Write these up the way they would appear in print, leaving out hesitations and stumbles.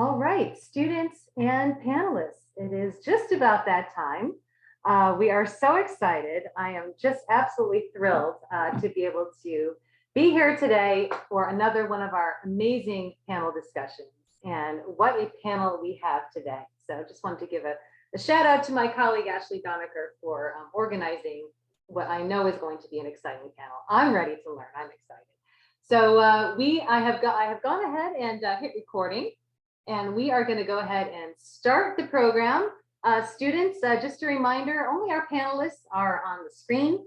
All right, students and panelists, it is just about that time. We are so excited. I am just absolutely thrilled to be able to be here today for another one of our amazing panel discussions. And what a panel we have today. So I just wanted to give a shout out to my colleague, Ashley Donaker, for organizing what I know is going to be an exciting panel. I'm ready to learn. I'm excited. So I have gone ahead and hit recording. And we are going to go ahead and start the program. Students, just a reminder, only our panelists are on the screen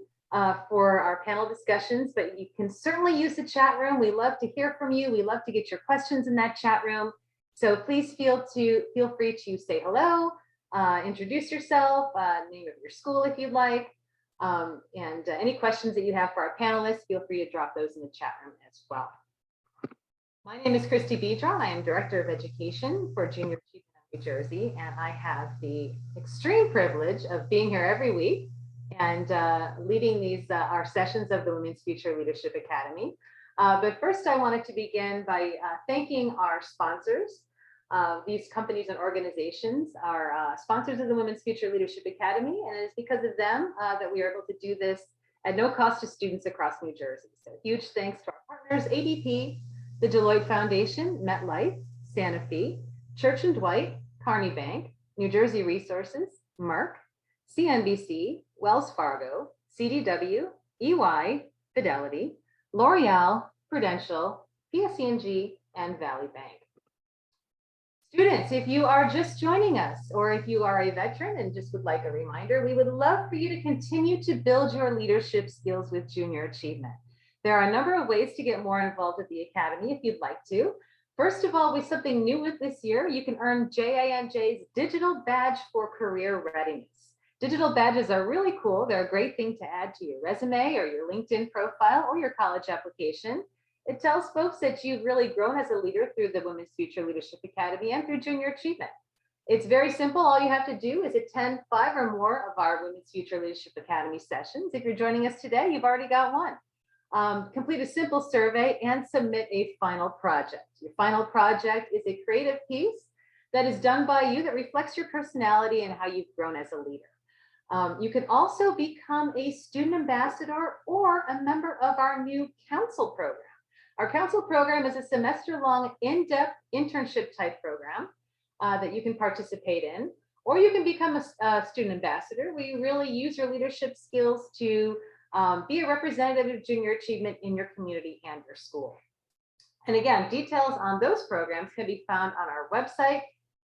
for our panel discussions, but you can certainly use the chat room. We love to hear from you. We love to get your questions in that chat room. So please feel free to say hello, introduce yourself, name of your school if you'd like, and any questions that you have for our panelists, feel free to drop those in the chat room as well. My name is Christy Bedra. I am Director of Education for Junior Achievement of New Jersey, and I have the extreme privilege of being here every week and leading these our sessions of the Women's Future Leadership Academy. But first, I wanted to begin by thanking our sponsors. These companies and organizations are sponsors of the Women's Future Leadership Academy, and it is because of them that we are able to do this at no cost to students across New Jersey. So huge thanks to our partners, ADP, the Deloitte Foundation, MetLife, Santa Fe, Church & Dwight, Carney Bank, New Jersey Resources, Merck, CNBC, Wells Fargo, CDW, EY, Fidelity, L'Oreal, Prudential, PSE&G, and Valley Bank. Students, if you are just joining us, or if you are a veteran and just would like a reminder, we would love for you to continue to build your leadership skills with Junior Achievement. There are a number of ways to get more involved with the Academy if you'd like to. First of all, with something new with this year, you can earn JANJ's Digital Badge for Career Readiness. Digital badges are really cool. They're a great thing to add to your resume or your LinkedIn profile or your college application. It tells folks that you've really grown as a leader through the Women's Future Leadership Academy and through Junior Achievement. It's very simple. All you have to do is attend 5 or more of our Women's Future Leadership Academy sessions. If you're joining us today, you've already got one. Complete a simple survey and submit a final project. Your final project is a creative piece that is done by you that reflects your personality and how you've grown as a leader. You can also become a student ambassador or a member of our new council program. Our council program is a semester-long, in-depth internship type program that you can participate in, or you can become a student ambassador where you really use your leadership skills to be a representative of Junior Achievement in your community and your school. And again, details on those programs can be found on our website,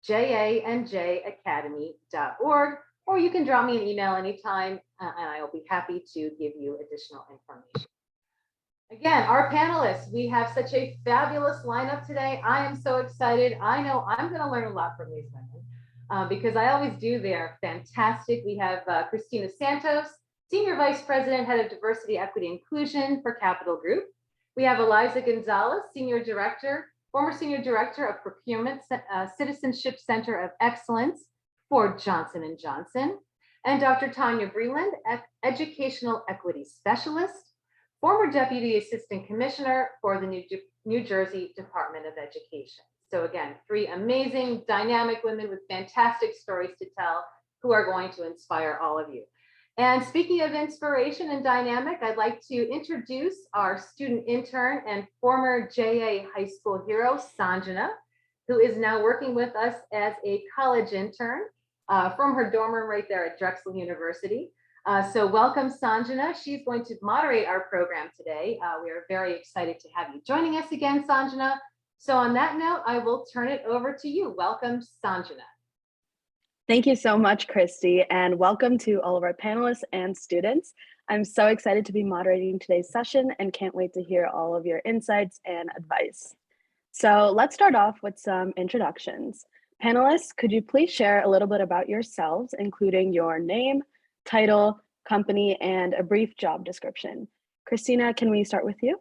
janjacademy.org, or you can drop me an email anytime, and I will be happy to give you additional information. Again, our panelists, we have such a fabulous lineup today. I am so excited. I know I'm going to learn a lot from these women because I always do. They're fantastic. We have Christina Santos, Senior Vice President, Head of Diversity, Equity, Inclusion for Capital Group. We have Eliza Gonzalez, former Senior Director of Procurement Citizenship Center of Excellence for Johnson & Johnson. And Dr. Tanya Breland, Educational Equity Specialist, former Deputy Assistant Commissioner for the New Jersey Department of Education. So again, 3 amazing, dynamic women with fantastic stories to tell who are going to inspire all of you. And speaking of inspiration and dynamic, I'd like to introduce our student intern and former JA high school hero, Sanjana, who is now working with us as a college intern from her dorm room right there at Drexel University. So welcome, Sanjana. She's going to moderate our program today. We are very excited to have you joining us again, Sanjana. So on that note, I will turn it over to you. Welcome, Sanjana. Thank you so much, Christy, and welcome to all of our panelists and students. I'm so excited to be moderating today's session and can't wait to hear all of your insights and advice. So let's start off with some introductions. Panelists, could you please share a little bit about yourselves, including your name, title, company, and a brief job description? Christina, can we start with you?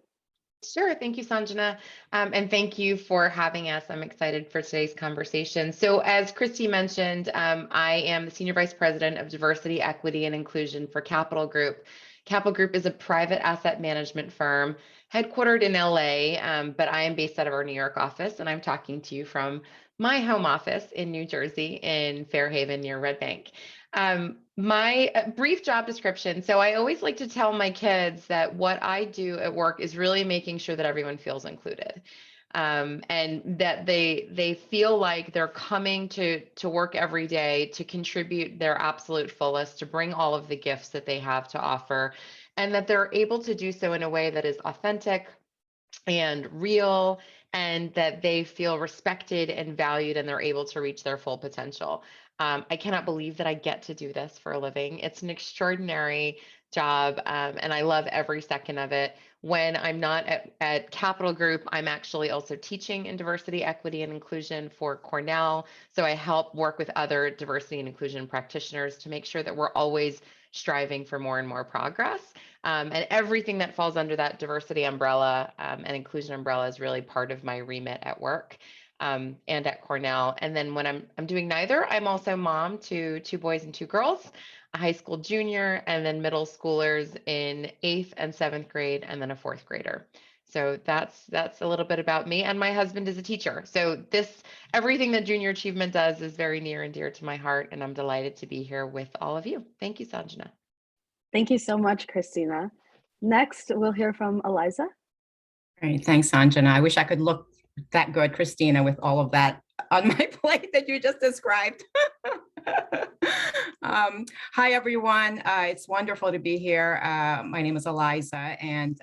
Sure. Thank you, Sanjana. And thank you for having us. I'm excited for today's conversation. So as Christy mentioned, I am the Senior Vice President of Diversity, Equity, and Inclusion for Capital Group. Capital Group is a private asset management firm headquartered in LA, but I am based out of our New York office, and I'm talking to you from my home office in New Jersey in Fairhaven near Red Bank. My brief job description. So I always like to tell my kids that what I do at work is really making sure that everyone feels included. And that they feel like they're coming to work every day to contribute their absolute fullest, to bring all of the gifts that they have to offer, and that they're able to do so in a way that is authentic and real, and that they feel respected and valued, and they're able to reach their full potential. I cannot believe that I get to do this for a living. It's an extraordinary job, and I love every second of it. When I'm not at Capital Group, I'm actually also teaching in diversity, equity, and inclusion for Cornell. So I help work with other diversity and inclusion practitioners to make sure that we're always striving for more and more progress. And everything that falls under that diversity umbrella and inclusion umbrella is really part of my remit at work and at Cornell. And then when I'm doing neither, I'm also mom to 2 boys and 2 girls, a high school junior, and then middle schoolers in 8th and 7th grade, and then a 4th grader. So that's a little bit about me. And my husband is a teacher. So everything that Junior Achievement does is very near and dear to my heart, and I'm delighted to be here with all of you. Thank you, Sanjana. Thank you so much, Christina. Next, we'll hear from Eliza. Great, thanks, Sanjana. I wish I could look that good, Christina, with all of that on my plate that you just described. Hi, everyone. It's wonderful to be here. My name is Eliza, and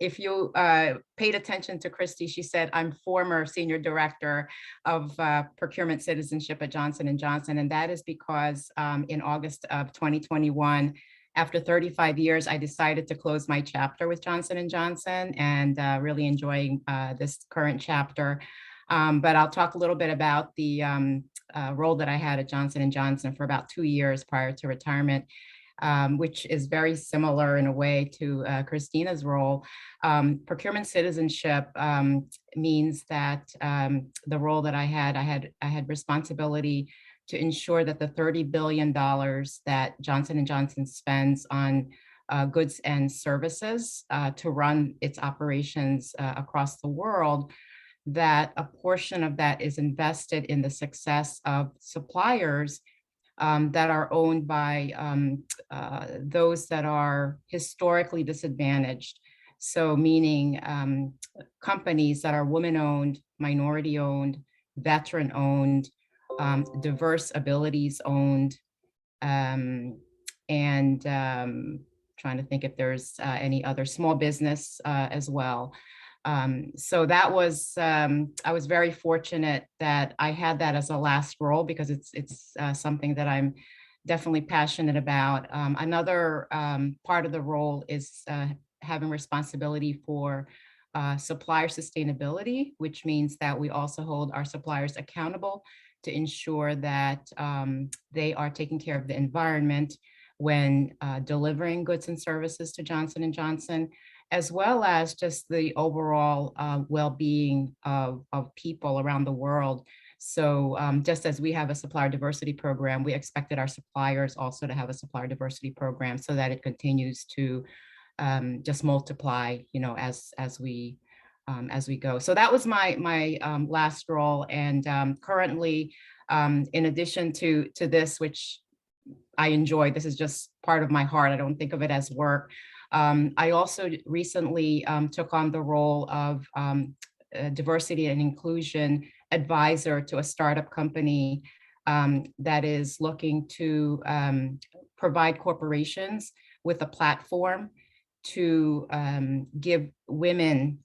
if you paid attention to Christy, she said I'm former Senior Director of Procurement Citizenship at Johnson & Johnson, and that is because in August of 2021, after 35 years, I decided to close my chapter with Johnson & Johnson, and really enjoying this current chapter. But I'll talk a little bit about the role that I had at Johnson & Johnson for about 2 years prior to retirement, which is very similar in a way to Christina's role. Procurement citizenship means that the role that I had responsibility to ensure that the $30 billion that Johnson & Johnson spends on goods and services to run its operations across the world, that a portion of that is invested in the success of suppliers that are owned by those that are historically disadvantaged. So meaning companies that are women-owned, minority-owned, veteran-owned, diverse abilities owned, and trying to think if there's any other small business as well. So that was, I was very fortunate that I had that as a last role, because it's something that I'm definitely passionate about. Another part of the role is having responsibility for supplier sustainability, which means that we also hold our suppliers accountable to ensure that they are taking care of the environment when delivering goods and services to Johnson & Johnson, as well as just the overall well-being of people around the world. So just as we have a supplier diversity program, we expected our suppliers also to have a supplier diversity program so that it continues to just multiply, as we go. So that was my last role. And currently, in addition to this, which I enjoy, this is just part of my heart, I don't think of it as work. I also recently took on the role of diversity and inclusion advisor to a startup company that is looking to provide corporations with a platform to give women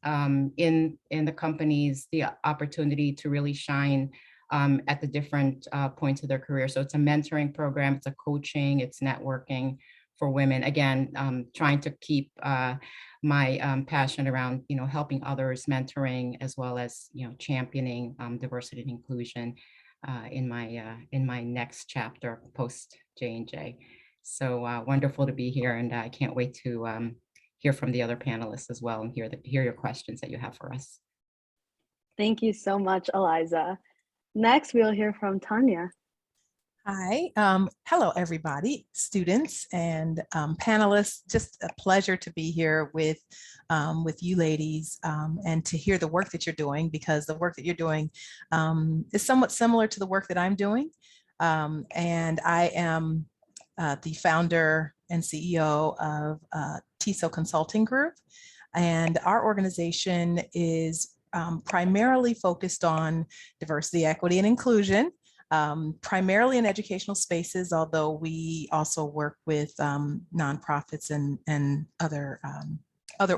in the companies the opportunity to really shine at the different points of their career. So it's a mentoring program, it's a coaching, it's networking for women. Again, trying to keep my passion around, helping others, mentoring, as well as, championing diversity and inclusion in my next chapter post J&J. So wonderful to be here, and I can't wait to hear from the other panelists as well and hear your questions that you have for us. Thank you so much, Eliza. Next, we'll hear from Tanya. Hi, hello everybody, students and panelists. Just a pleasure to be here with you ladies and to hear the work that you're doing, because the work that you're doing is somewhat similar to the work that I'm doing. And I am the founder and CEO of TISO Consulting Group, and our organization is primarily focused on diversity, equity, and inclusion. Primarily in educational spaces, although we also work with nonprofits and other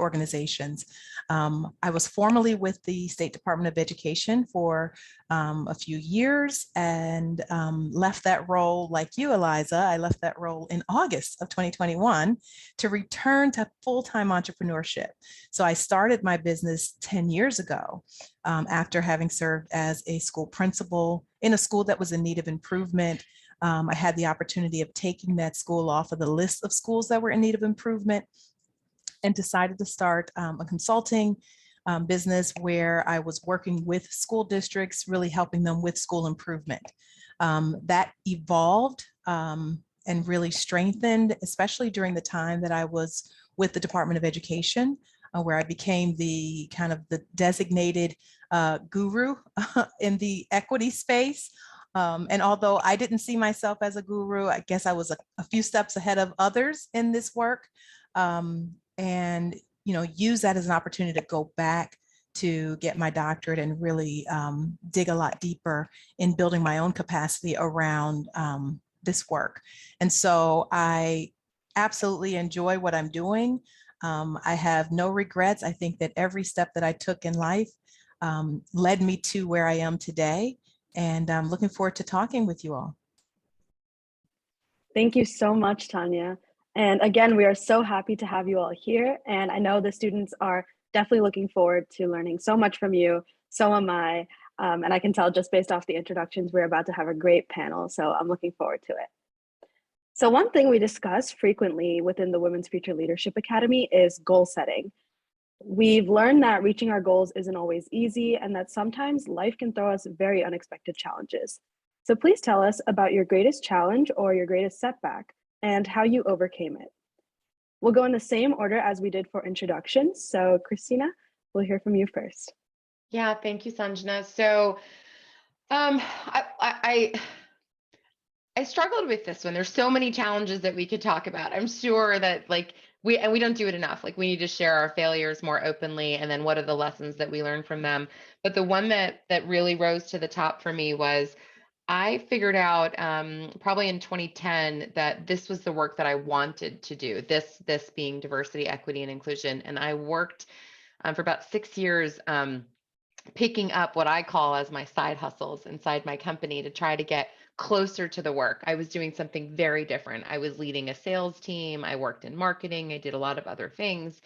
organizations. I was formerly with the State Department of Education for a few years and left that role, like you, Eliza. I left that role in August of 2021 to return to full-time entrepreneurship. So I started my business 10 years ago after having served as a school principal in a school that was in need of improvement. I had the opportunity of taking that school off of the list of schools that were in need of improvement and decided to start a consulting business where I was working with school districts, really helping them with school improvement. That evolved and really strengthened, especially during the time that I was with the Department of Education, where I became the kind of the designated guru in the equity space. And although I didn't see myself as a guru, I guess I was a few steps ahead of others in this work. And use that as an opportunity to go back to get my doctorate and really dig a lot deeper in building my own capacity around this work. And so I absolutely enjoy what I'm doing. I have no regrets. I think that every step that I took in life led me to where I am today. And I'm looking forward to talking with you all. Thank you so much, Tanya. And again, we are so happy to have you all here. And I know the students are definitely looking forward to learning so much from you. So am I. And I can tell just based off the introductions, we're about to have a great panel. So I'm looking forward to it. So one thing we discuss frequently within the Women's Future Leadership Academy is goal setting. We've learned that reaching our goals isn't always easy and that sometimes life can throw us very unexpected challenges. So please tell us about your greatest challenge or your greatest setback and how you overcame it. We'll go in the same order as we did for introductions. So Christina, we'll hear from you first. Yeah, thank you, Sanjana. So I struggled with this one. There's so many challenges that we could talk about. I'm sure that we don't do it enough. Like, we need to share our failures more openly, and then what are the lessons that we learn from them. But the one that really rose to the top for me was I figured out probably in 2010 that this was the work that I wanted to do, this being diversity, equity, and inclusion. And I worked for about 6 years picking up what I call as my side hustles inside my company to try to get closer to the work. I was doing something very different. I was leading a sales team. I worked in marketing. I did a lot of other things.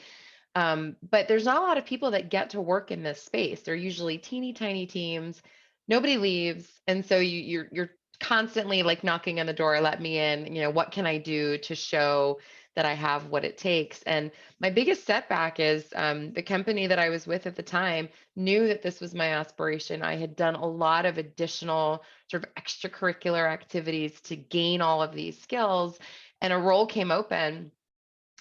But there's not a lot of people that get to work in this space. They're usually teeny tiny teams. Nobody leaves. And so you're constantly like knocking on the door, let me in, what can I do to show that I have what it takes? And my biggest setback is the company that I was with at the time knew that this was my aspiration. I had done a lot of additional sort of extracurricular activities to gain all of these skills, and a role came open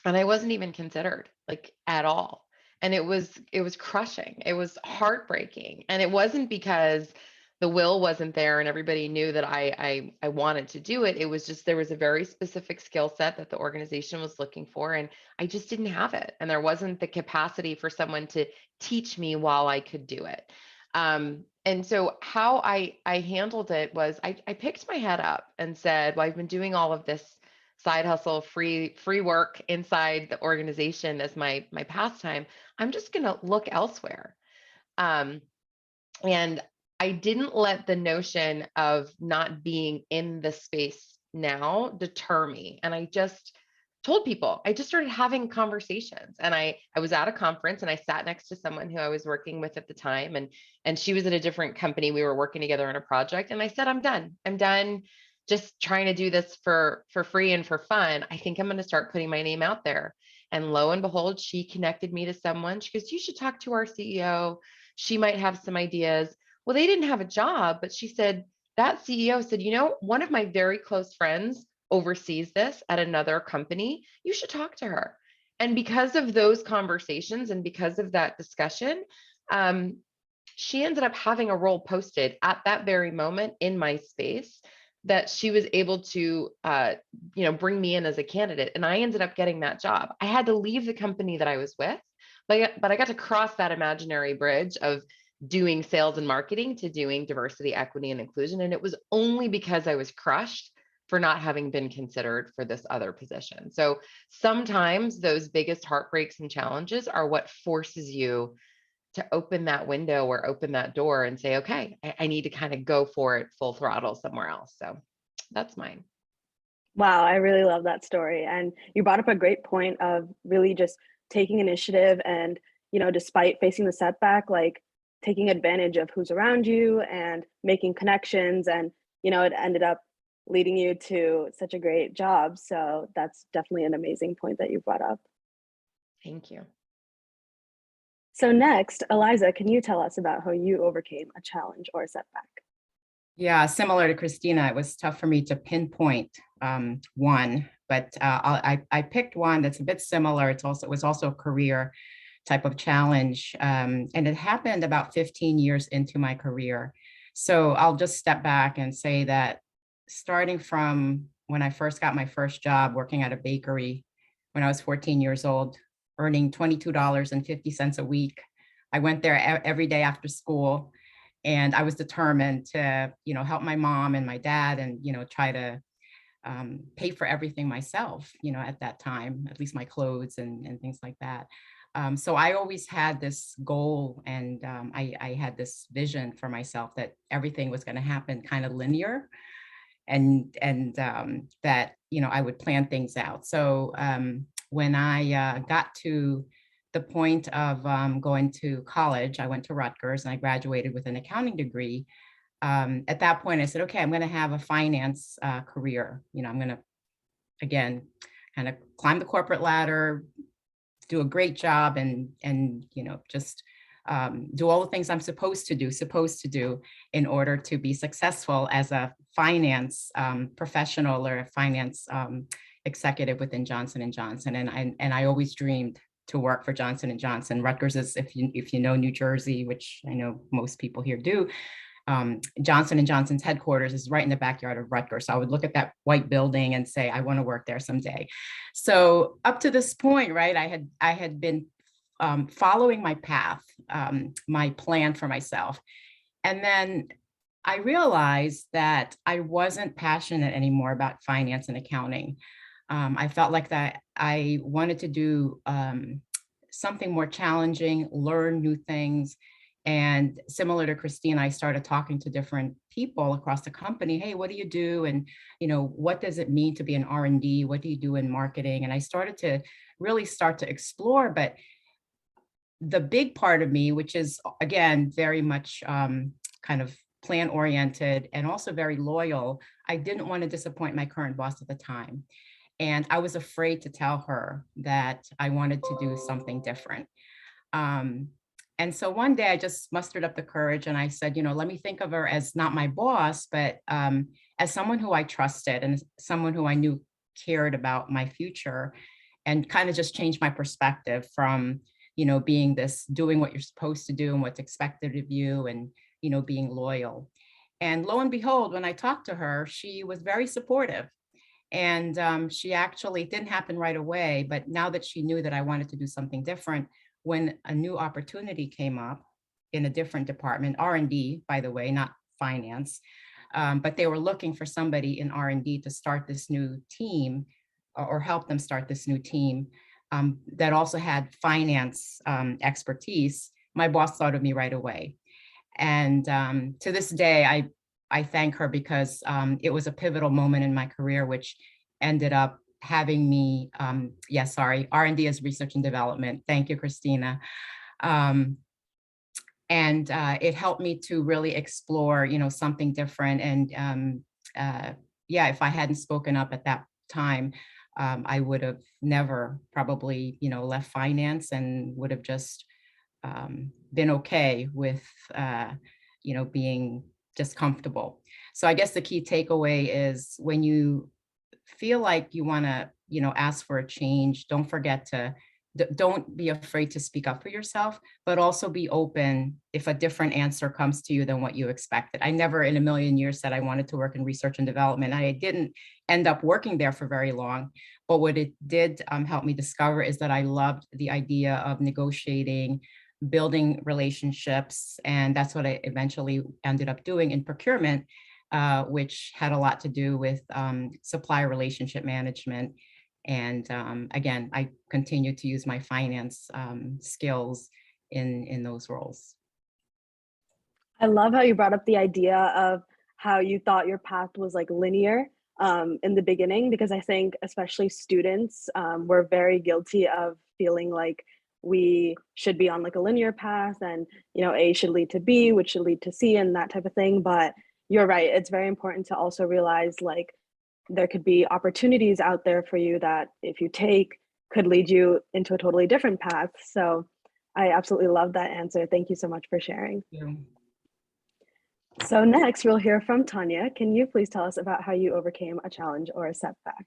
and I wasn't even considered, like, at all. And it was crushing. It was heartbreaking. And it wasn't because the will wasn't there and everybody knew that I wanted to do it. It was just, there was a very specific skill set that the organization was looking for, and I just didn't have it. And there wasn't the capacity for someone to teach me while I could do it. And so how I handled it was I picked my head up and said, well, I've been doing all of this side hustle, free work inside the organization as my pastime. I'm just going to look elsewhere. And I didn't let the notion of not being in the space now deter me. And I just told people, I just started having conversations. And I was at a conference and I sat next to someone who I was working with at the time. And she was at a different company. We were working together on a project. And I said, I'm done just trying to do this for free and for fun. I think I'm going to start putting my name out there. And lo and behold, she connected me to someone. She goes, you should talk to our CEO. She might have some ideas. Well, they didn't have a job, but she said, that CEO said, one of my very close friends oversees this at another company. You should talk to her. And because of those conversations and because of that discussion, she ended up having a role posted at that very moment in my space that she was able to, bring me in as a candidate. And I ended up getting that job. I had to leave the company that I was with, but I got to cross that imaginary bridge of doing sales and marketing to doing diversity, equity, and inclusion. And it was only because I was crushed for not having been considered for this other position. So sometimes those biggest heartbreaks and challenges are what forces you to open that window or open that door and say, okay, I need to kind of go for it full throttle somewhere else. So that's mine. Wow, I really love that story. And you brought up a great point of really just taking initiative and, despite facing the setback, like taking advantage of who's around you and making connections. And, it ended up leading you to such a great job. So that's definitely an amazing point that you brought up. Thank you. So next, Eliza, can you tell us about how you overcame a challenge or a setback? Yeah, similar to Christina, it was tough for me to pinpoint one, but I picked one that's a bit similar. It was also a career type of challenge, and it happened about 15 years into my career. So I'll just step back and say that starting from when I first got my first job working at a bakery when I was 14 years old, earning $22.50 a week, I went there every day after school. And I was determined to, help my mom and my dad and, try to pay for everything myself, at that time, at least my clothes and things like that. So I always had this goal and I had this vision for myself that everything was going to happen kind of linear and that, I would plan things out. So when I got to the point of going to college, I went to Rutgers and I graduated with an accounting degree. At that point, I said, okay, I'm going to have a finance career. I'm going to, again, kind of climb the corporate ladder, do a great job and just do all the things I'm supposed to do in order to be successful as a finance professional or a finance executive within Johnson & Johnson. And I always dreamed to work for Johnson & Johnson. Rutgers is, if you know New Jersey, which I know most people here do, Johnson & Johnson's headquarters is right in the backyard of Rutgers. So I would look at that white building and say, I want to work there someday. So up to this point, right, I had been following my path, my plan for myself. And then I realized that I wasn't passionate anymore about finance and accounting. I felt like that I wanted to do something more challenging, learn new things. And similar to Christine, I started talking to different people across the company. Hey, what do you do? And, what does it mean to be an R&D? What do you do in marketing? And I started to really explore. But the big part of me, which is, again, very much kind of plan oriented and also very loyal, I didn't want to disappoint my current boss at the time. And I was afraid to tell her that I wanted to do something different. And so one day I just mustered up the courage and I said, let me think of her as not my boss, but as someone who I trusted and someone who I knew cared about my future, and kind of just changed my perspective from, being this, doing what you're supposed to do and what's expected of you and, being loyal. And lo and behold, when I talked to her, she was very supportive. And she actually, it didn't happen right away, but now that she knew that I wanted to do something different, when a new opportunity came up in a different department, R&D, by the way, not finance, but they were looking for somebody in R&D to start this new team or help them start this new team that also had finance expertise. My boss thought of me right away. And to this day, I thank her because it was a pivotal moment in my career, which ended up having me, R&D is research and development. Thank you, Christina. And it helped me to really explore, something different. And if I hadn't spoken up at that time, I would have never probably, left finance and would have just been okay with, being just comfortable. So I guess the key takeaway is when you feel like you want to, ask for a change, don't forget to, don't be afraid to speak up for yourself, but also be open if a different answer comes to you than what you expected. I never in a million years said I wanted to work in research and development. I didn't end up working there for very long, but what it did help me discover is that I loved the idea of negotiating, building relationships, and that's what I eventually ended up doing in procurement, which had a lot to do with supplier relationship management. And again, I continue to use my finance skills in those roles. I love how you brought up the idea of how you thought your path was like linear in the beginning, because I think especially students were very guilty of feeling like we should be on like a linear path, and A should lead to B, which should lead to C, and that type of thing. But you're right, it's very important to also realize like there could be opportunities out there for you that if you take could lead you into a totally different path. So I absolutely love that answer. Thank you so much for sharing. Yeah. So next we'll hear from Tanya. Can you please tell us about how you overcame a challenge or a setback?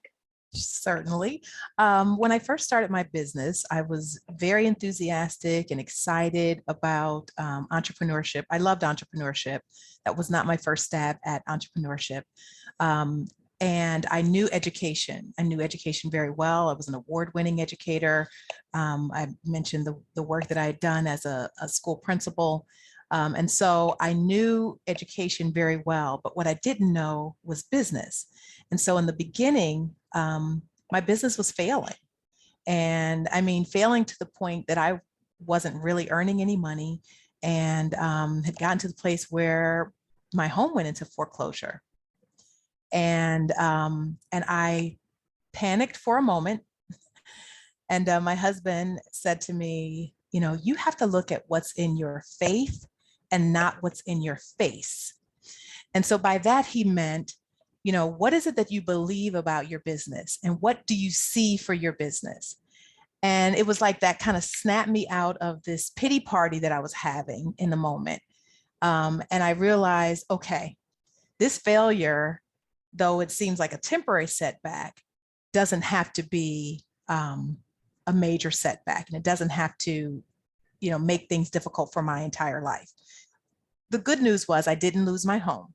Certainly. When I first started my business, I was very enthusiastic and excited about entrepreneurship. I loved entrepreneurship. That was not my first stab at entrepreneurship. And I knew education. I knew education very well. I was an award-winning educator. I mentioned the work that I had done as a school principal. And so I knew education very well, but what I didn't know was business. And so in the beginning, my business was failing. And I mean, failing to the point that I wasn't really earning any money, and had gotten to the place where my home went into foreclosure. And I panicked for a moment. And my husband said to me, you have to look at what's in your faith and not what's in your face. And so by that, he meant, what is it that you believe about your business, and what do you see for your business? And it was like that kind of snapped me out of this pity party that I was having in the moment. And I realized, okay, this failure, though it seems like a temporary setback, doesn't have to be a major setback, and it doesn't have to, make things difficult for my entire life. The good news was I didn't lose my home.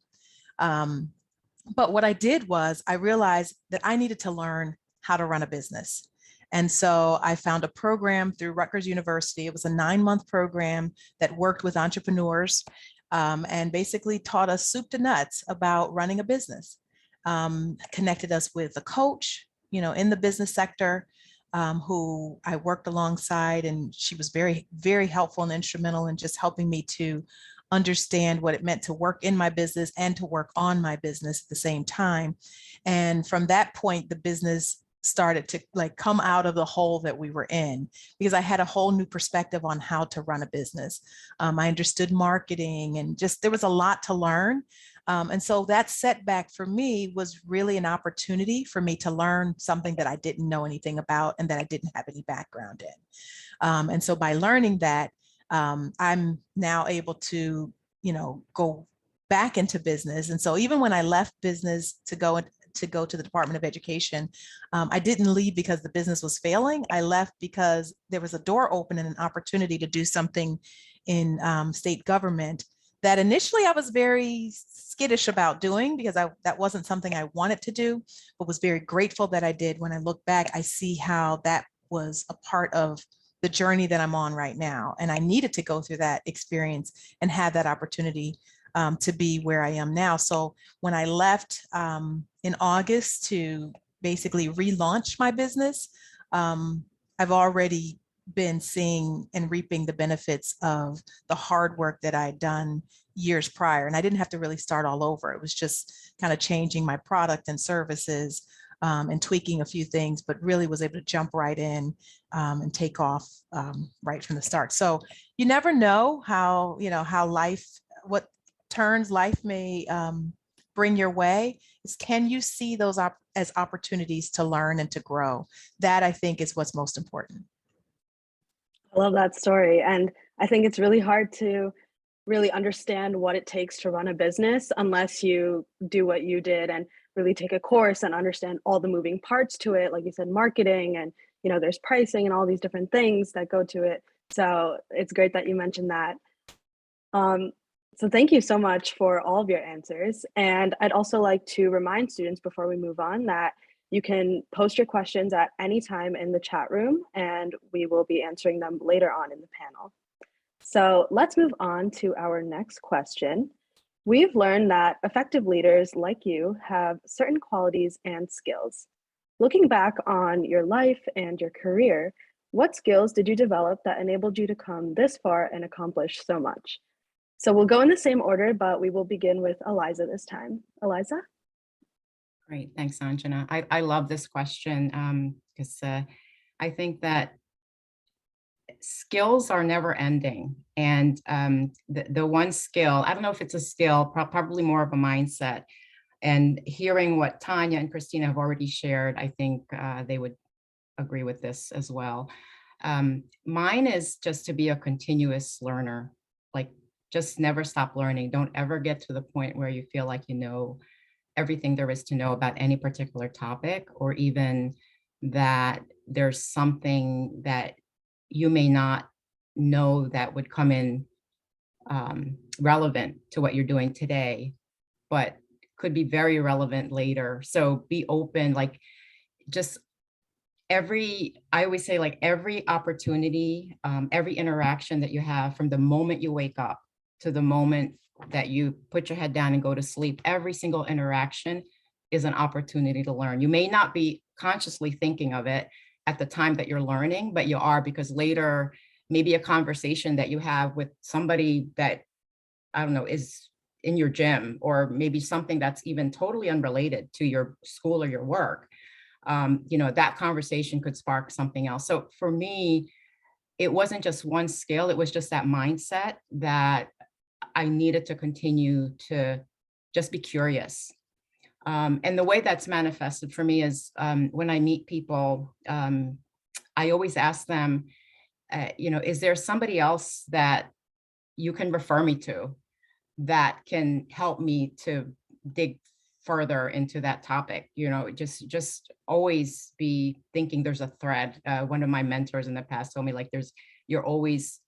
But what I did was I realized that I needed to learn how to run a business. And so I found a program through Rutgers University. It was a 9-month program that worked with entrepreneurs and basically taught us soup to nuts about running a business. Connected us with a coach, in the business sector, who I worked alongside, and she was very, very helpful and instrumental in just helping me to understand what it meant to work in my business and to work on my business at the same time. And from that point, the business started to come out of the hole that we were in, because I had a whole new perspective on how to run a business. I understood marketing, and just there was a lot to learn. And so that setback for me was really an opportunity for me to learn something that I didn't know anything about and that I didn't have any background in. And so by learning that, I'm now able to, go back into business. And so even when I left business to go to the Department of Education, I didn't leave because the business was failing. I left because there was a door open and an opportunity to do something in state government that initially I was very skittish about doing, because that wasn't something I wanted to do, but was very grateful that I did. When I look back, I see how that was a part of the journey that I'm on right now. And I needed to go through that experience and have that opportunity to be where I am now. So when I left in August to basically relaunch my business, I've already been seeing and reaping the benefits of the hard work that I'd done years prior. And I didn't have to really start all over. It was just kind of changing my product and services and tweaking a few things, but really was able to jump right in and take off right from the start. So you never know how, how life, what turns life may bring your way. Is can you see those as opportunities to learn and to grow? That, I think, is what's most important. I love that story. And I think it's really hard to really understand what it takes to run a business unless you do what you did and really take a course and understand all the moving parts to it. Like you said, marketing and, there's pricing and all these different things that go to it. So it's great that you mentioned that. So thank you so much for all of your answers. And I'd also like to remind students before we move on that you can post your questions at any time in the chat room, and we will be answering them later on in the panel. So let's move on to our next question. We've learned that effective leaders like you have certain qualities and skills. Looking back on your life and your career, what skills did you develop that enabled you to come this far and accomplish so much? So we'll go in the same order, but we will begin with Eliza this time. Eliza? Great, thanks, Anjana. I love this question because I think that skills are never ending. And the one skill, I don't know if it's a skill, probably more of a mindset. And hearing what Tanya and Christina have already shared, I think they would agree with this as well. Mine is just to be a continuous learner, like just never stop learning. Don't ever get to the point where you feel like you know everything there is to know about any particular topic, or even that there's something that you may not know that would come in relevant to what you're doing today, but could be very relevant later. So be open, like just I always say, like every opportunity, every interaction that you have from the moment you wake up to the moment that you put your head down and go to sleep, every single interaction is an opportunity to learn. You may not be consciously thinking of it at the time that you're learning, but you are, because later, maybe a conversation that you have with somebody that, I don't know, is in your gym, or maybe something that's even totally unrelated to your school or your work, that conversation could spark something else. So for me, it wasn't just one skill, it was just that mindset that I needed to continue to just be curious. And the way that's manifested for me is when I meet people, I always ask them, is there somebody else that you can refer me to that can help me to dig further into that topic? Just always be thinking there's a thread. One of my mentors in the past told me, like, you're always,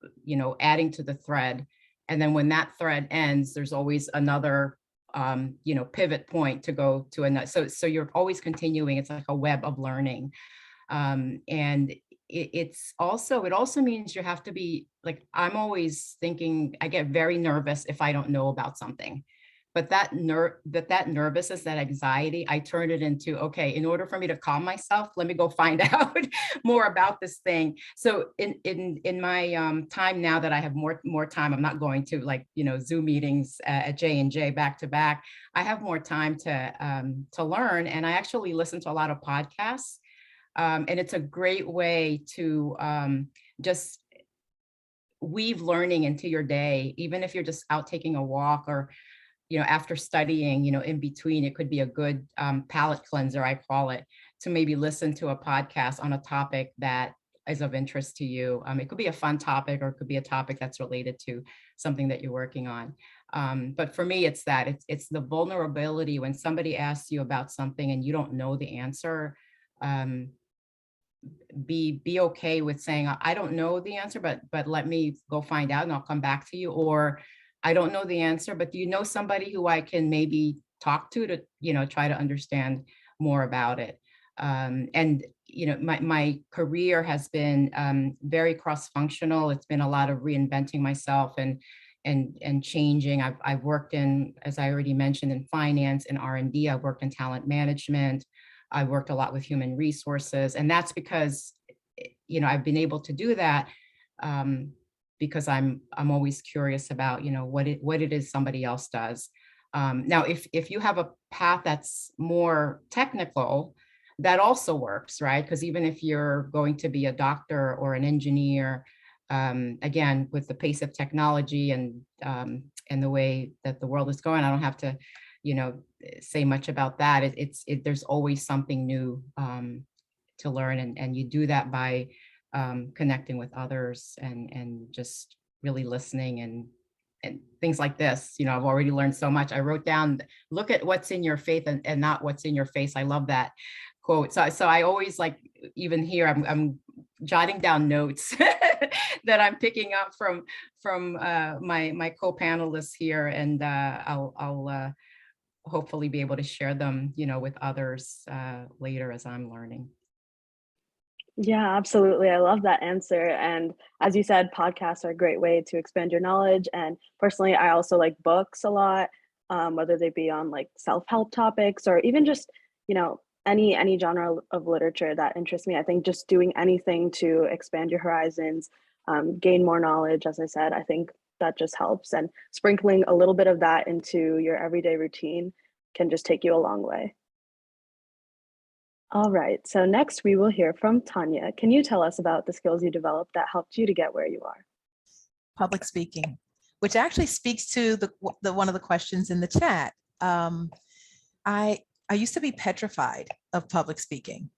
adding to the thread. And then when that thread ends, there's always another, pivot point to go to another. So you're always continuing. It's like a web of learning. And it also means you have to be like, I'm always thinking, I get very nervous if I don't know about something. But that nervousness, that anxiety, I turn it into, okay, in order for me to calm myself, let me go find out more about this thing. So in my time now that I have more time, I'm not going to Zoom meetings at J&J back to back. I have more time to learn, and I actually listen to a lot of podcasts, and it's a great way to just weave learning into your day, even if you're just out taking a walk, or after studying, in between. It could be a good palate cleanser, I call it, to maybe listen to a podcast on a topic that is of interest to you. It could be a fun topic, or it could be a topic that's related to something that you're working on. But for me, it's that it's the vulnerability when somebody asks you about something and you don't know the answer. Be okay with saying, I don't know the answer, but let me go find out and I'll come back to you. Or I don't know the answer, but do you know somebody who I can maybe talk to try to understand more about it? And my career has been very cross-functional. It's been a lot of reinventing myself and changing. I've worked in, as I already mentioned, in finance and R&D. I've worked in talent management. I worked a lot with human resources, and that's because I've been able to do that because I'm always curious about what it is somebody else does. Now, if you have a path that's more technical, that also works, right? Because even if you're going to be a doctor or an engineer, again, with the pace of technology and the way that the world is going, I don't have to say much about that. There's always something new to learn, and you do that by connecting with others and just really listening and things like this, I've already learned so much. I wrote down, look at what's in your faith and not what's in your face. I love that quote. So I always like, even here, I'm jotting down notes that I'm picking up from my co-panelists here, and I'll hopefully be able to share them, with others later as I'm learning. Yeah, absolutely. I love that answer. And as you said, podcasts are a great way to expand your knowledge. And personally, I also like books a lot, whether they be on like self-help topics or even just, any genre of literature that interests me. I think just doing anything to expand your horizons, gain more knowledge, as I said, I think that just helps. And sprinkling a little bit of that into your everyday routine can just take you a long way. All right, so next we will hear from Tanya. Can you tell us about the skills you developed that helped you to get where you are? Public speaking, which actually speaks to the one of the questions in the chat. I used to be petrified of public speaking,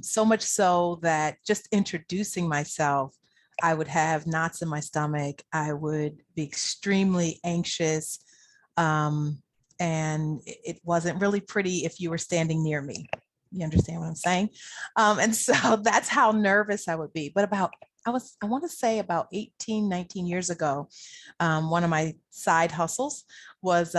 so much so that just introducing myself, I would have knots in my stomach. I would be extremely anxious, and it wasn't really pretty if you were standing near me. You understand what I'm saying? And so that's how nervous I would be. But I want to say about 18, 19 years ago, one of my side hustles was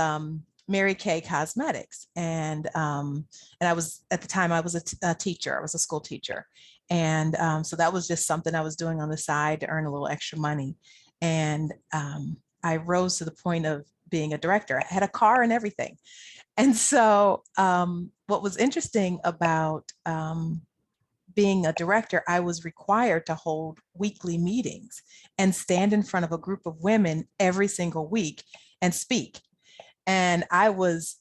Mary Kay Cosmetics. And I was, at the time I was a teacher, I was a school teacher. And so that was just something I was doing on the side to earn a little extra money. And I rose to the point of being a director. I had a car and everything. And so what was interesting about being a director, I was required to hold weekly meetings and stand in front of a group of women every single week and speak. And I was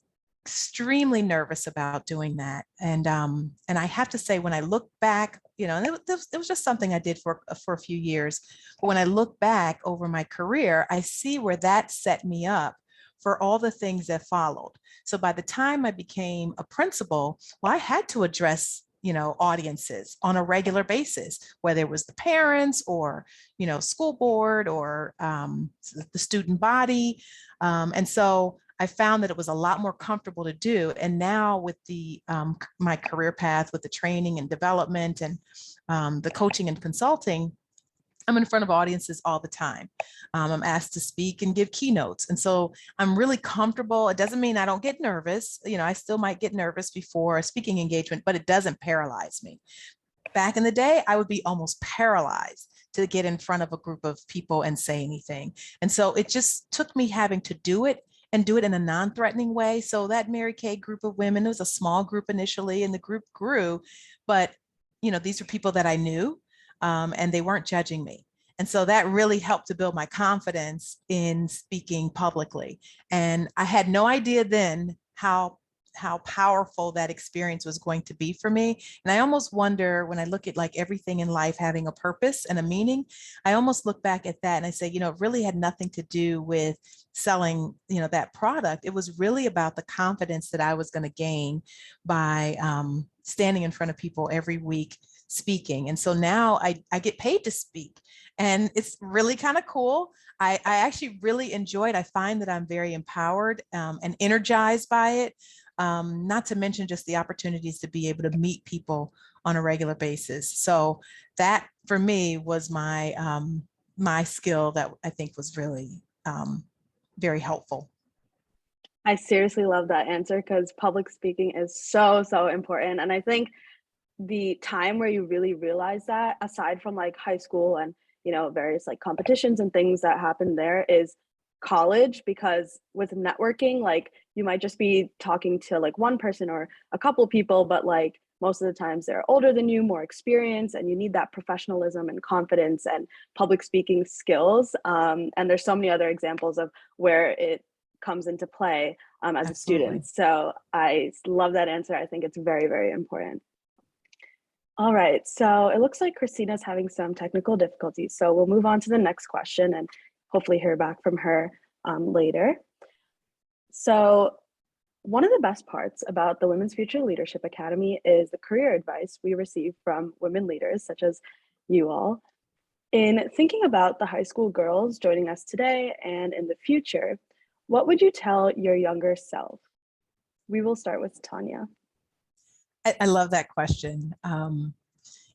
extremely nervous about doing that. And I have to say, when I look back, and it was just something I did for a few years. But when I look back over my career, I see where that set me up for all the things that followed. So by the time I became a principal, well, I had to address, audiences on a regular basis, whether it was the parents or, school board or the student body. And so I found that it was a lot more comfortable to do. And now with the my career path, with the training and development and the coaching and consulting, I'm in front of audiences all the time. I'm asked to speak and give keynotes. And so I'm really comfortable. It doesn't mean I don't get nervous. I still might get nervous before a speaking engagement, but it doesn't paralyze me. Back in the day, I would be almost paralyzed to get in front of a group of people and say anything. And so it just took me having to do it and do it in a non-threatening way. So that Mary Kay group of women, it was a small group initially, and the group grew, but these are people that I knew. And they weren't judging me. And so that really helped to build my confidence in speaking publicly. And I had no idea then how powerful that experience was going to be for me. And I almost wonder, when I look at like everything in life having a purpose and a meaning, I almost look back at that and I say, it really had nothing to do with selling, that product. It was really about the confidence that I was going to gain by standing in front of people every week speaking. And so now I get paid to speak, and it's really kind of cool. I actually really enjoy it. I find that I'm very empowered and energized by it. Not to mention just the opportunities to be able to meet people on a regular basis. So that for me was my my skill that I think was really very helpful. I seriously love that answer, because public speaking is so important. And I think the time where you really realize that, aside from like high school and various like competitions and things that happen there, is college. Because with networking, like you might just be talking to like one person or a couple people, but like most of the times they're older than you, more experienced, and you need that professionalism and confidence and public speaking skills. And there's so many other examples of where it comes into play as Absolutely. a student. So I love that answer. I think it's very important. All right, so it looks like Christina's having some technical difficulties, so we'll move on to the next question and hopefully hear back from her later. So one of the best parts about the Women's Future Leadership Academy is the career advice we receive from women leaders such as you all. In thinking about the high school girls joining us today and in the future, what would you tell your younger self? We will start with Tanya. I love that question.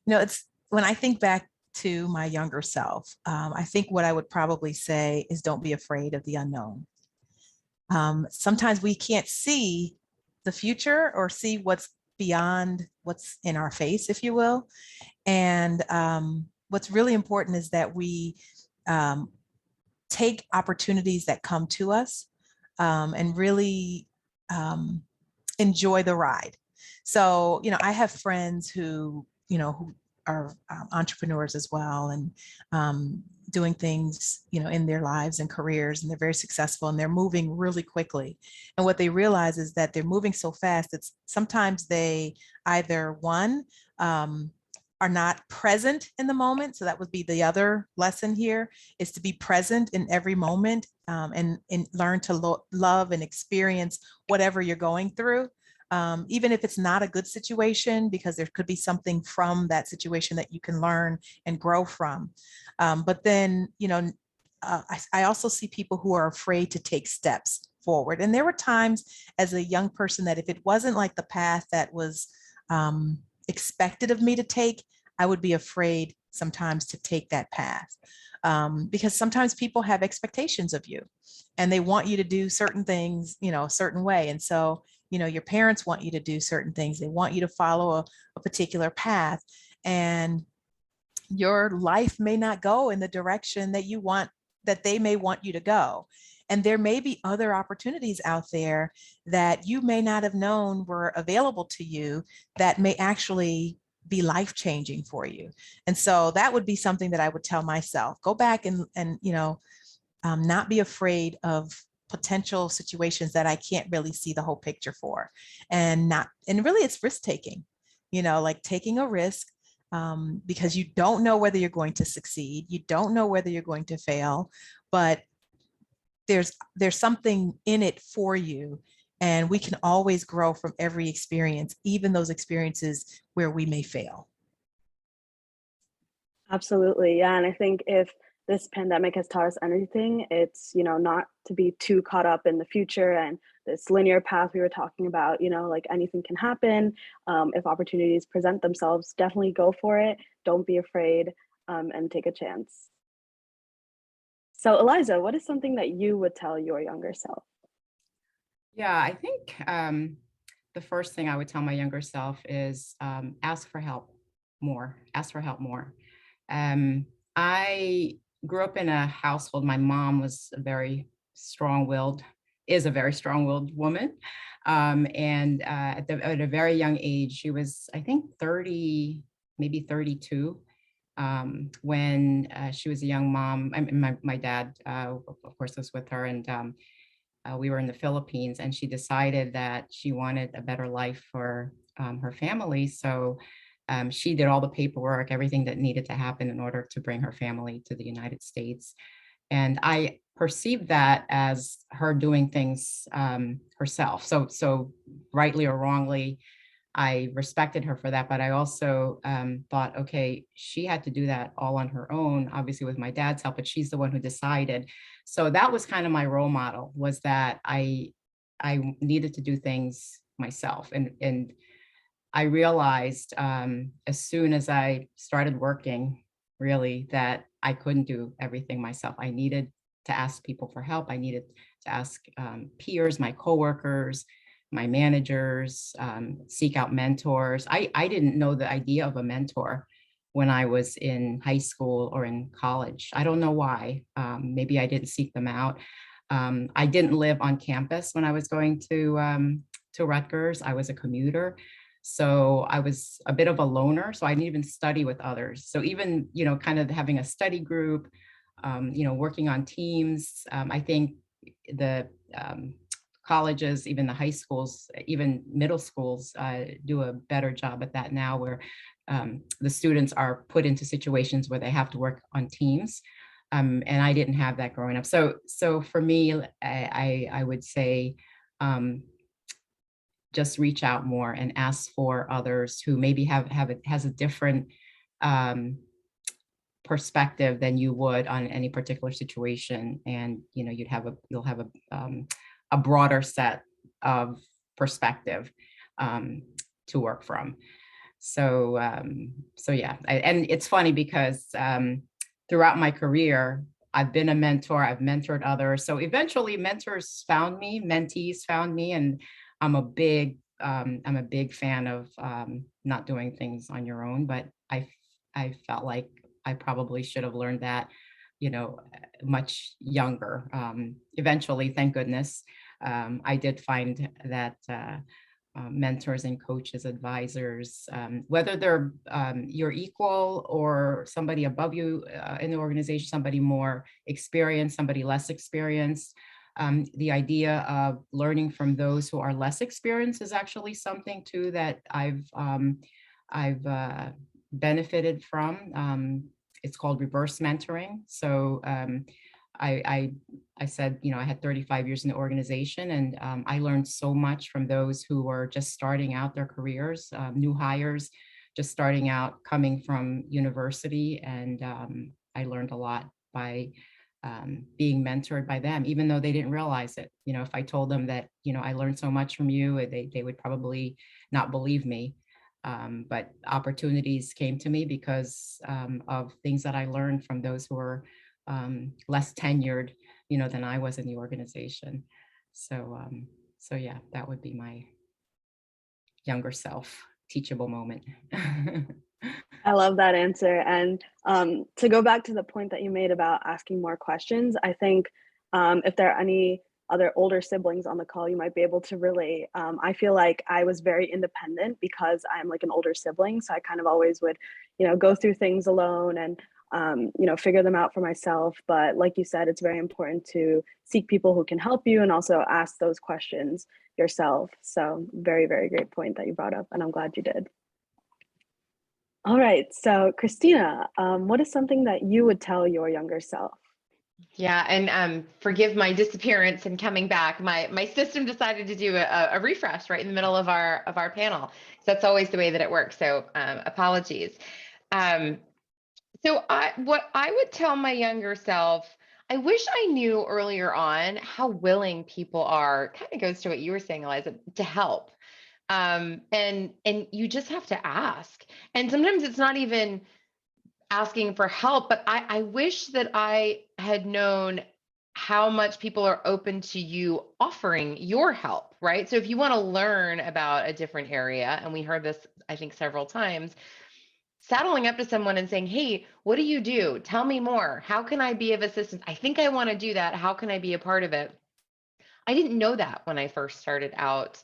It's when I think back to my younger self, I think what I would probably say is don't be afraid of the unknown. Sometimes we can't see the future or see what's beyond what's in our face, if you will. And what's really important is that we take opportunities that come to us and really enjoy the ride. So, I have friends who are entrepreneurs as well, and doing things, in their lives and careers, and they're very successful and they're moving really quickly. And what they realize is that they're moving so fast, it's sometimes they either one, are not present in the moment. So that would be the other lesson here, is to be present in every moment, and learn to love and experience whatever you're going through. Even if it's not a good situation, because there could be something from that situation that you can learn and grow from. But then, I also see people who are afraid to take steps forward. And there were times as a young person that if it wasn't like the path that was expected of me to take, I would be afraid sometimes to take that path. Because sometimes people have expectations of you and they want you to do certain things, a certain way. And so, your parents want you to do certain things. They want you to follow a particular path, and your life may not go in the direction that they may want you to go. And there may be other opportunities out there that you may not have known were available to you that may actually be life-changing for you. And so that would be something that I would tell myself. Go back and not be afraid of potential situations that I can't really see the whole picture for. And really it's risk taking, like taking a risk, because you don't know whether you're going to succeed. You don't know whether you're going to fail, but there's something in it for you. And we can always grow from every experience, even those experiences where we may fail. Absolutely. Yeah. And I think if this pandemic has taught us anything, it's, not to be too caught up in the future and this linear path we were talking about, like anything can happen. If opportunities present themselves, definitely go for it. Don't be afraid, and take a chance. So Eliza, what is something that you would tell your younger self? Yeah, I think the first thing I would tell my younger self is ask for help more. Ask for help more. I grew up in a household. My mom was a very strong-willed woman. And at a very young age, she was, I think, 30, maybe 32, when she was a young mom. I mean, my dad, of course, was with her, and we were in the Philippines, and she decided that she wanted a better life for her family. So she did all the paperwork, everything that needed to happen in order to bring her family to the United States. And I perceived that as her doing things herself. So rightly or wrongly, I respected her for that, but I also thought, okay, she had to do that all on her own, obviously with my dad's help, but she's the one who decided. So that was kind of my role model, was that I needed to do things myself. And I realized as soon as I started working, really, that I couldn't do everything myself. I needed to ask people for help. I needed to ask peers, my coworkers, my managers, seek out mentors. I didn't know the idea of a mentor when I was in high school or in college. I don't know why. Maybe I didn't seek them out. I didn't live on campus when I was going to Rutgers. I was a commuter. So I was a bit of a loner. So I didn't even study with others. So even, kind of having a study group, working on teams, I think the colleges, even the high schools, even middle schools do a better job at that now, where the students are put into situations where they have to work on teams. And I didn't have that growing up. So for me, I would say, just reach out more and ask for others who maybe has a different perspective than you would on any particular situation. And, you know, you'll have a broader set of perspective to work from. So, so yeah, and it's funny because throughout my career, I've been a mentor, I've mentored others. So eventually mentors found me, mentees found me, and I'm a big fan of not doing things on your own, but I felt like I probably should have learned that, you know, much younger. Eventually, thank goodness, I did find that mentors and coaches, advisors, whether they're your equal or somebody above you in the organization, somebody more experienced, somebody less experienced. The idea of learning from those who are less experienced is actually something too that I've benefited from. It's called reverse mentoring. So I said, you know, I had 35 years in the organization, and I learned so much from those who were just starting out their careers, new hires, just starting out, coming from university. And I learned a lot by being mentored by them, even though they didn't realize it. You know, if I told them that, you know, I learned so much from you, they would probably not believe me. But opportunities came to me because of things that I learned from those who were less tenured, you know, than I was in the organization. So, so yeah, that would be my younger self teachable moment. I love that answer. And to go back to the point that you made about asking more questions, I think if there are any other older siblings on the call, you might be able to relate. I feel like I was very independent because I'm like an older sibling. So I kind of always would, you know, go through things alone and, you know, figure them out for myself. But like you said, it's very important to seek people who can help you and also ask those questions yourself. So very, very great point that you brought up. And I'm glad you did. All right. So Christina, what is something that you would tell your younger self? Yeah, and forgive my disappearance and coming back. My system decided to do a refresh right in the middle of our panel. So that's always the way that it works. So apologies. So what I would tell my younger self, I wish I knew earlier on how willing people are. Kind of goes to what you were saying, Eliza, to help. And you just have to ask. And sometimes it's not even asking for help, but I wish that I had known how much people are open to you offering your help, right? So if you want to learn about a different area, and we heard this, I think, several times, saddling up to someone and saying, hey, what do you do? Tell me more. How can I be of assistance? I think I want to do that. How can I be a part of it? I didn't know that when I first started out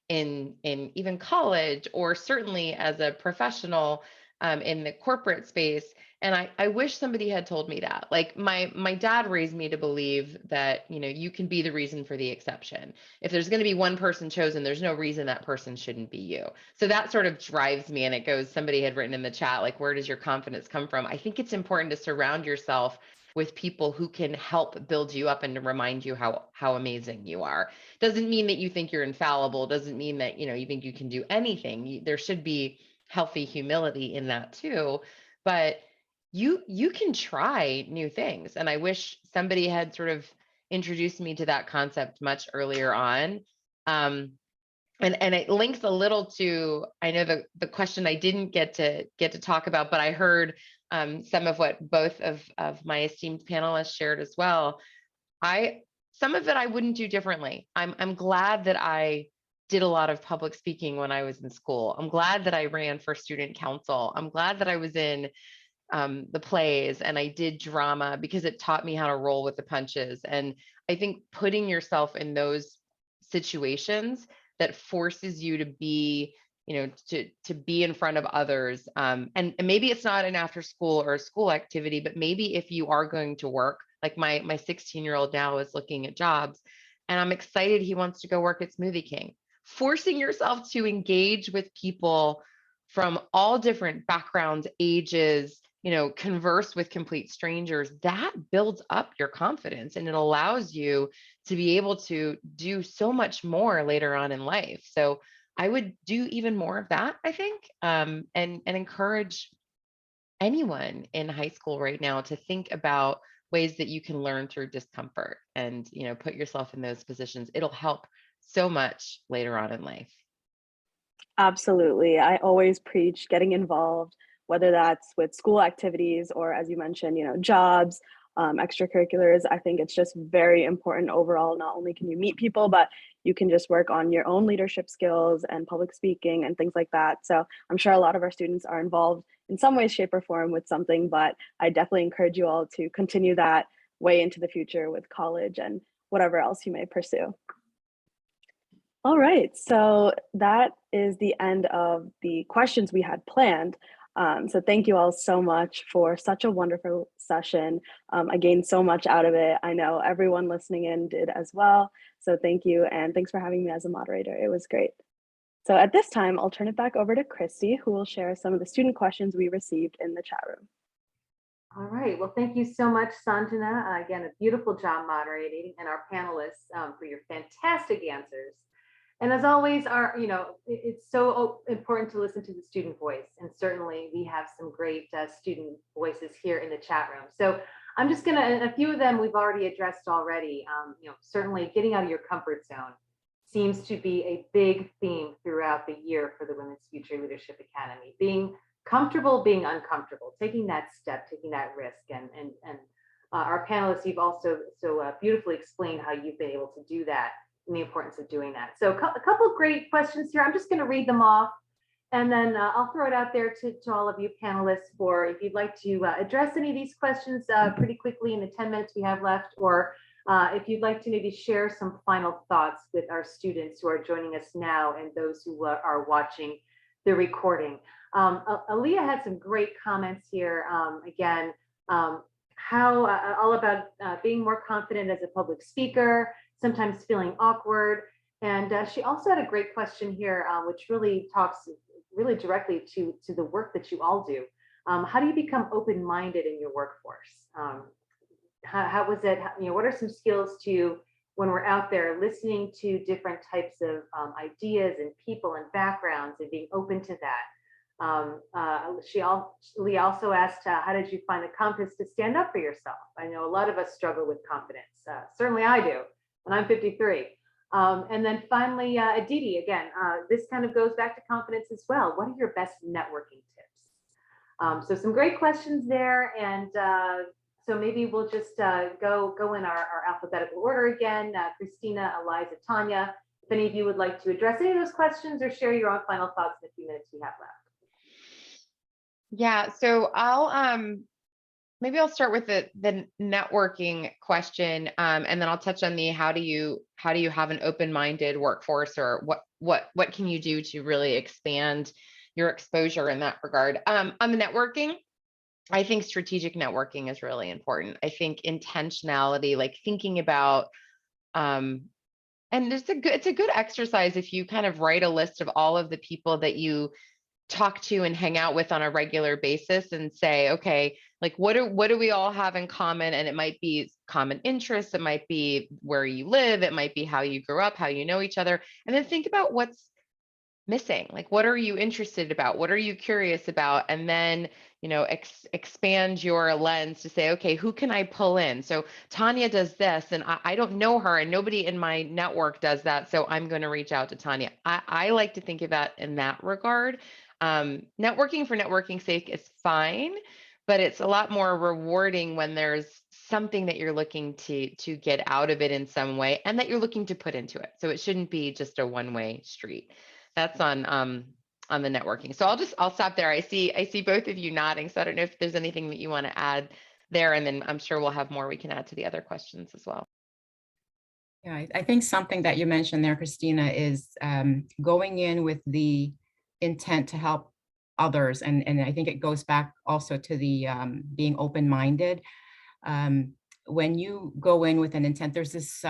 in even college, or certainly as a professional in the corporate space. And I wish somebody had told me that. Like my dad raised me to believe that, you know, you can be the reason for the exception. If there's going to be one person chosen, there's no reason that person shouldn't be you. So that sort of drives me. And it goes, somebody had written in the chat, like, where does your confidence come from? I think it's important to surround yourself with people who can help build you up and to remind you how amazing you are. Doesn't mean that you think you're infallible. Doesn't mean that, you know, you think you can do anything. There should be healthy humility in that too. But you can try new things. And I wish somebody had sort of introduced me to that concept much earlier on. And it links a little to, I know the question I didn't get to talk about, but I heard some of what both of my esteemed panelists shared as well. Some of it I wouldn't do differently. I'm glad that I did a lot of public speaking when I was in school. I'm glad that I ran for student council. I'm glad that I was in the plays and I did drama, because it taught me how to roll with the punches. And I think putting yourself in those situations that forces you to be, you know, to be in front of others. And maybe it's not an after school or a school activity, but maybe if you are going to work, like my 16-year-old now is looking at jobs, and I'm excited he wants to go work at Smoothie King. Forcing yourself to engage with people from all different backgrounds, ages, you know, converse with complete strangers, that builds up your confidence and it allows you to be able to do so much more later on in life. So I would do even more of that, I think, and encourage anyone in high school right now to think about ways that you can learn through discomfort and, put yourself in those positions. It'll help so much later on in life. Absolutely. I always preach getting involved, whether that's with school activities or, as you mentioned, jobs, extracurriculars. I think it's just very important overall. Not only can you meet people, but you can just work on your own leadership skills and public speaking and things like that. So I'm sure a lot of our students are involved in some way, shape, or form with something, but I definitely encourage you all to continue that way into the future with college and whatever else you may pursue. All right, so that is the end of the questions we had planned. So thank you all so much for such a wonderful session. I gained so much out of it. I know everyone listening in did as well. So thank you, and thanks for having me as a moderator. It was great. So at this time, I'll turn it back over to Christy, who will share some of the student questions we received in the chat room. All right, well, thank you so much, Sanjana. Again, a beautiful job moderating, and our panelists for your fantastic answers. And as always, it's so important to listen to the student voice. And certainly we have some great student voices here in the chat room. So I'm just a few of them we've already addressed already. Certainly getting out of your comfort zone seems to be a big theme throughout the year for the Women's Future Leadership Academy. Being comfortable, being uncomfortable, taking that step, taking that risk. And our panelists, you've also so beautifully explained how you've been able to do that and the importance of doing that. So a couple of great questions here. I'm just going to read them off, and then I'll throw it out there to all of you panelists for if you'd like to address any of these questions pretty quickly in the 10 minutes we have left, or if you'd like to maybe share some final thoughts with our students who are joining us now and those who are watching the recording. Aaliyah had some great comments here. Again, how all about being more confident as a public speaker, sometimes feeling awkward. And she also had a great question here, which really talks really directly to the work that you all do. How do you become open-minded in your workforce? How was it, what are some skills to, when we're out there listening to different types of ideas and people and backgrounds and being open to that? Lee also asked, how did you find the confidence to stand up for yourself? I know a lot of us struggle with confidence. Certainly I do. And I'm 53. And then finally, Aditi, again, this kind of goes back to confidence as well. What are your best networking tips? So some great questions there. And so maybe we'll just go in our alphabetical order again. Christina, Eliza, Tanya, if any of you would like to address any of those questions or share your own final thoughts in the few minutes we have left. Yeah, so maybe I'll start with the networking question, and then I'll touch on the how do you have an open-minded workforce, or what can you do to really expand your exposure in that regard. On the networking, I think strategic networking is really important. I think intentionality, like thinking about, and it's a good exercise if you kind of write a list of all of the people that you talk to and hang out with on a regular basis and say, okay, like what do we all have in common? And it might be common interests, it might be where you live, it might be how you grew up, how you know each other, and then think about what's missing. Like, what are you interested about? What are you curious about? And then, expand your lens to say, okay, who can I pull in? So Tanya does this, and I don't know her, and nobody in my network does that. So I'm going to reach out to Tanya. I like to think of that in that regard. Networking for networking's sake is fine, but it's a lot more rewarding when there's something that you're looking to get out of it in some way, and that you're looking to put into it. So it shouldn't be just a one-way street. That's on the networking. So I'll stop there. I see both of you nodding, so I don't know if there's anything that you want to add there, and then I'm sure we'll have more we can add to the other questions as well. Yeah, I think something that you mentioned there, Christina, is going in with the intent to help others, and I think it goes back also to the being open-minded. When you go in with an intent, there's this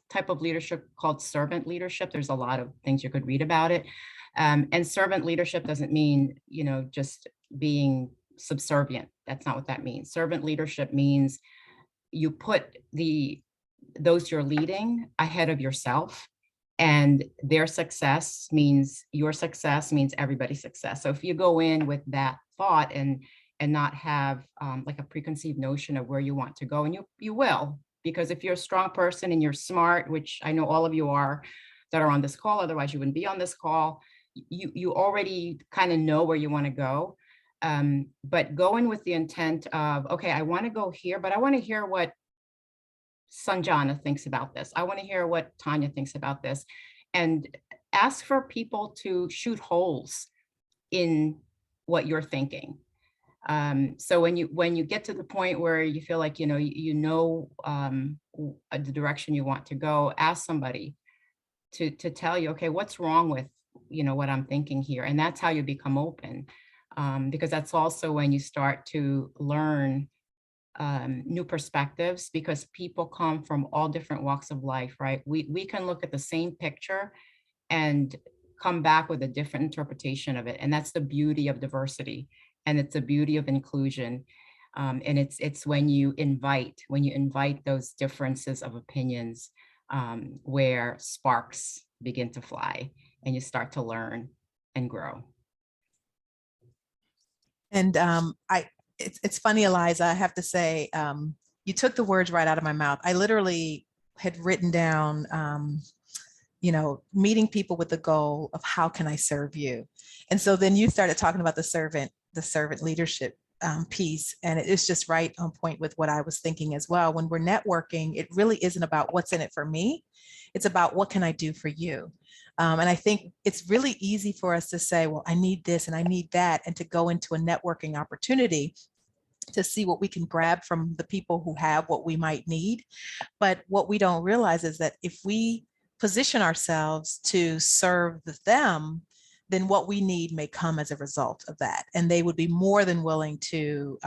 type of leadership called servant leadership. There's a lot of things you could read about it. And servant leadership doesn't mean, just being subservient. That's not what that means. Servant leadership means you put those you're leading ahead of yourself, And their success means your success means everybody's success. So if you go in with that thought and not have like a preconceived notion of where you want to go, and you will, because if you're a strong person and you're smart, which I know all of you are that are on this call, otherwise you wouldn't be on this call, you already kind of know where you want to go. But go in with the intent of, okay, I want to go here, but I want to hear what Sanjana thinks about this. I want to hear what Tanya thinks about this, and ask for people to shoot holes in what you're thinking. So when you get to the point where you feel like the direction you want to go, ask somebody to tell you, okay, what's wrong with what I'm thinking here, and that's how you become open, because that's also when you start to learn new perspectives, because people come from all different walks of life, right? We can look at the same picture and come back with a different interpretation of it, and that's the beauty of diversity, and it's the beauty of inclusion. And it's when you invite those differences of opinions, where sparks begin to fly and you start to learn and grow. And it's funny, Eliza, I have to say, you took the words right out of my mouth. I literally had written down, meeting people with the goal of how can I serve you? And so then you started talking about the servant leadership piece. And it is just right on point with what I was thinking as well. When we're networking, it really isn't about what's in it for me. It's about what can I do for you? And I think it's really easy for us to say, well, I need this and I need that, and to go into a networking opportunity to see what we can grab from the people who have what we might need. But what we don't realize is that if we position ourselves to serve them, then what we need may come as a result of that. And they would be more than willing to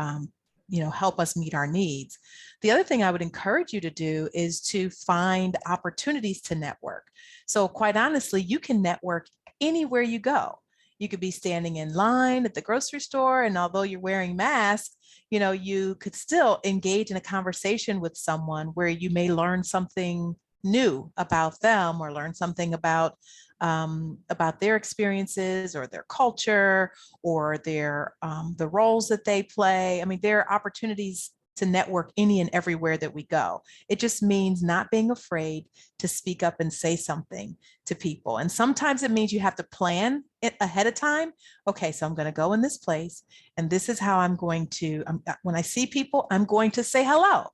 help us meet our needs. The other thing I would encourage you to do is to find opportunities to network. So quite honestly, you can network anywhere you go. You could be standing in line at the grocery store, and although you're wearing masks, you could still engage in a conversation with someone where you may learn something new about them, or learn something about their experiences or their culture or their the roles that they play. I mean, there are opportunities to network any and everywhere that we go. It just means not being afraid to speak up and say something to people. And sometimes it means you have to plan it ahead of time. Okay, so I'm going to go in this place, and this is how I'm going to, when I see people, I'm going to say hello.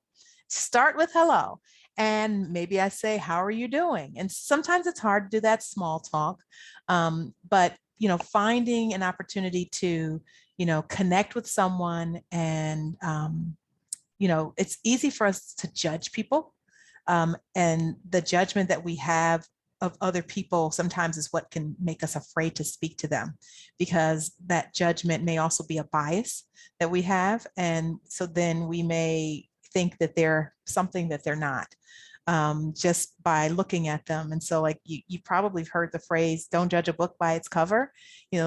Start with hello. And maybe I say, how are you doing? And sometimes it's hard to do that small talk. But, finding an opportunity to, connect with someone, and, it's easy for us to judge people. And the judgment that we have of other people sometimes is what can make us afraid to speak to them, because that judgment may also be a bias that we have. And so then we may think that they're something that they're not, just by looking at them. And so, like, you probably heard the phrase, don't judge a book by its cover.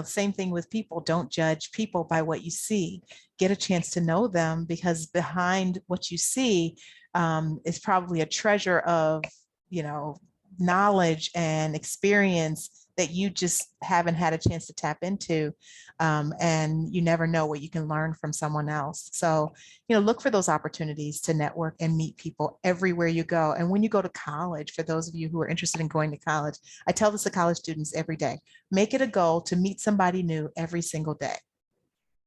Same thing with people. Don't judge people by what you see. Get a chance to know them, because behind what you see is probably a treasure of, knowledge and experience that you just haven't had a chance to tap into. And you never know what you can learn from someone else. So, look for those opportunities to network and meet people everywhere you go. And when you go to college, for those of you who are interested in going to college, I tell this to college students every day, make it a goal to meet somebody new every single day,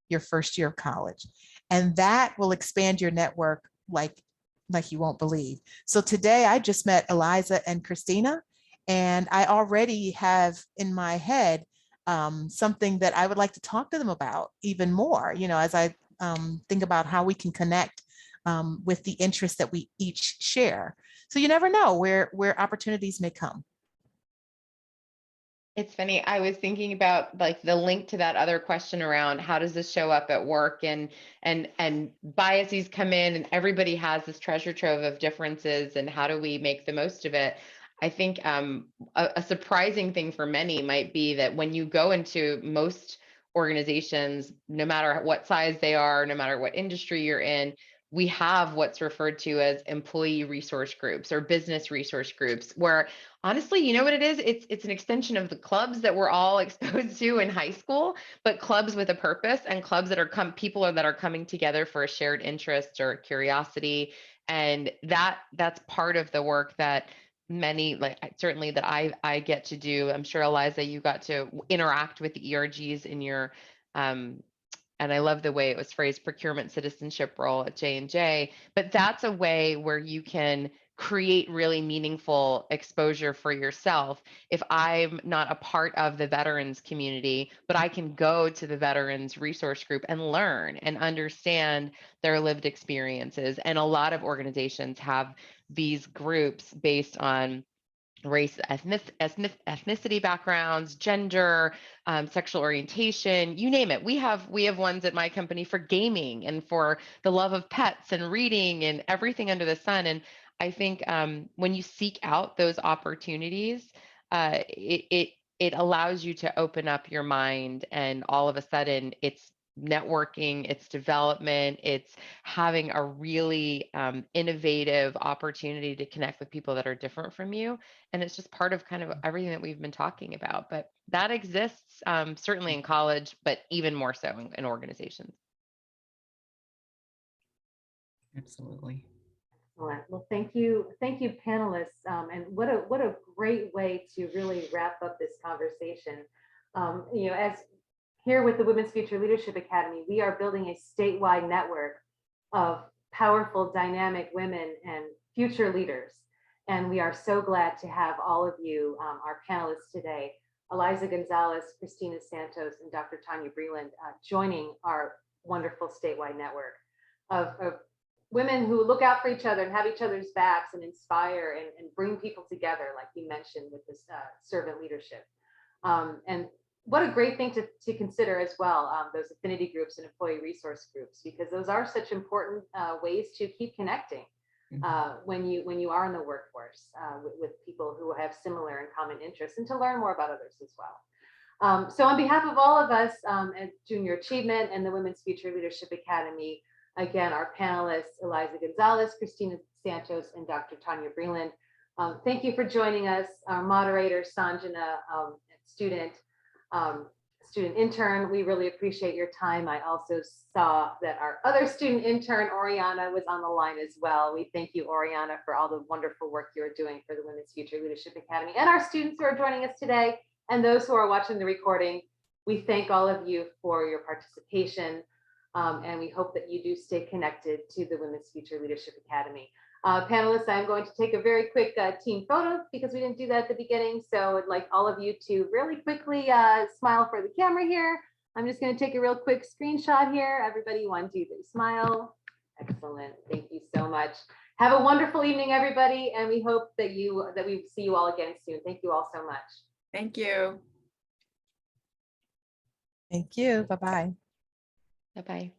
your first year of college. And that will expand your network like you won't believe. So today I just met Eliza and Christina, and I already have in my head something that I would like to talk to them about even more, as I think about how we can connect with the interests that we each share. So you never know where opportunities may come. It's funny. I was thinking about like the link to that other question around how does this show up at work, and biases come in, and everybody has this treasure trove of differences, and how do we make the most of it? I think a surprising thing for many might be that when you go into most organizations, no matter what size they are, no matter what industry you're in, we have what's referred to as employee resource groups or business resource groups, where honestly, you know what it is? It's an extension of the clubs that we're all exposed to in high school, but clubs with a purpose, and clubs that are people that are coming together for a shared interest or curiosity. And that's part of the work that many, like certainly that I get to do. I'm sure, Eliza, you got to interact with the ERGs in your and I love the way it was phrased, procurement citizenship role at J&J, but that's a way where you can create really meaningful exposure for yourself. If I'm not a part of the veterans community, but I can go to the veterans resource group and learn and understand their lived experiences. And a lot of organizations have these groups based on race, ethnicity backgrounds, gender, sexual orientation, you name it. We have ones at my company for gaming and for the love of pets and reading and everything under the sun. And I think when you seek out those opportunities, it allows you to open up your mind, and all of a sudden it's networking, it's development, it's having a really innovative opportunity to connect with people that are different from you. And it's just part of kind of everything that we've been talking about. But that exists certainly in college, but even more so in organizations. Absolutely. Excellent. Well, thank you, panelists. And what a great way to really wrap up this conversation. You know, as here with the Women's Future Leadership Academy, we are building a statewide network of powerful, dynamic women and future leaders. And we are so glad to have all of you, our panelists today, Eliza Gonzalez, Christina Santos, and Dr. Tanya Breland, joining our wonderful statewide network of women who look out for each other and have each other's backs and inspire and bring people together, like you mentioned with this servant leadership. And what a great thing to consider as well, those affinity groups and employee resource groups, because those are such important ways to keep connecting when you are in the workforce with people who have similar and common interests, and to learn more about others as well. So on behalf of all of us at Junior Achievement and the Women's Future Leadership Academy, again, our panelists, Eliza Gonzalez, Christina Santos, and Dr. Tanya Breland, thank you for joining us. Our moderator, Sanjana, student intern, we really appreciate your time. I also saw that our other student intern, Oriana, was on the line as well. We thank you, Oriana, for all the wonderful work you're doing for the Women's Future Leadership Academy, and our students who are joining us today, and those who are watching the recording. We thank all of you for your participation, and we hope that you do stay connected to the Women's Future Leadership Academy. Panelists, I'm going to take a very quick team photo because we didn't do that at the beginning. So I'd like all of you to really quickly smile for the camera here. I'm just going to take a real quick screenshot here. Everybody, 1, 2, 3, smile. Excellent. Thank you so much. Have a wonderful evening, everybody. And we hope that we see you all again soon. Thank you all so much. Thank you. Thank you. Bye-bye. Bye-bye.